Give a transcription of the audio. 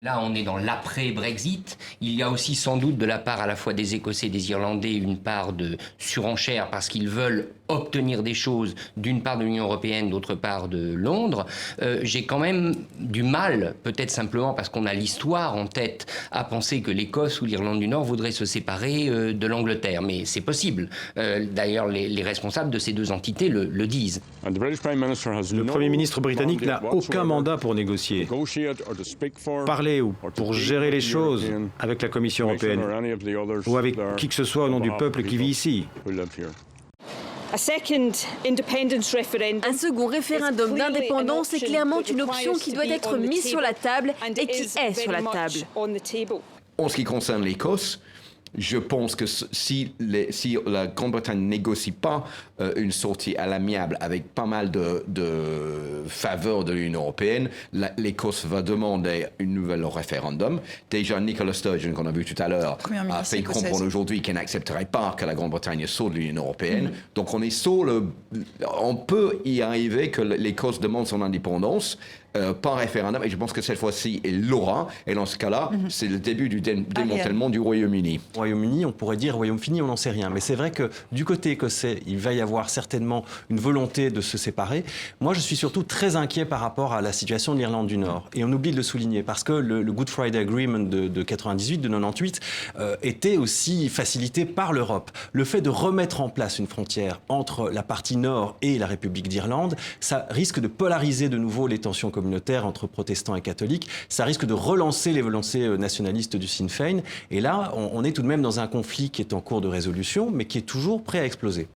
Là, on est dans l'après-Brexit. Il y a aussi sans doute de la part à la fois des Écossais et des Irlandais une part de surenchère parce qu'ils veulent obtenir des choses d'une part de l'Union européenne, d'autre part de Londres. J'ai quand même du mal, peut-être simplement parce qu'on a l'histoire en tête, à penser que l'Écosse ou l'Irlande du Nord voudraient se séparer de l'Angleterre. Mais c'est possible. D'ailleurs, les responsables de ces deux entités le disent. Le Premier ministre britannique n'a aucun mandat pour négocier, parler ou pour gérer les choses avec la Commission européenne ou avec qui que ce soit au nom du peuple qui vit ici. Un second référendum d'indépendance est clairement une option qui doit être mise sur la table et qui est sur la table. En ce qui concerne l'Écosse, je pense que si la Grande-Bretagne ne négocie pas une sortie à l'amiable avec pas mal de faveurs de l'Union européenne, l'Écosse va demander une nouvelle référendum. Déjà, Nicola Sturgeon, qu'on a vu tout à l'heure, a fait comprendre aujourd'hui qu'elle n'accepterait pas que la Grande-Bretagne sorte de l'Union européenne. Donc on peut y arriver que l'Écosse demande son indépendance par référendum, et je pense que cette fois-ci, elle l'aura. Et dans ce cas-là, c'est le début du démantèlement du Royaume-Uni. Royaume-Uni, on pourrait dire Royaume-Uni, on n'en sait rien. Mais c'est vrai que du côté écossais, il va y avoir certainement une volonté de se séparer. Moi, je suis surtout très inquiet par rapport à la situation de l'Irlande du Nord. Et on oublie de le souligner, parce que le Good Friday Agreement de 98, de 98, était aussi facilité par l'Europe. Le fait de remettre en place une frontière entre la partie nord et la République d'Irlande, ça risque de polariser de nouveau les tensions communautaires entre protestants et catholiques. Ça risque de relancer les volontés nationalistes du Sinn Féin. Et là, on est tout de même dans un conflit qui est en cours de résolution, mais qui est toujours prêt à exploser.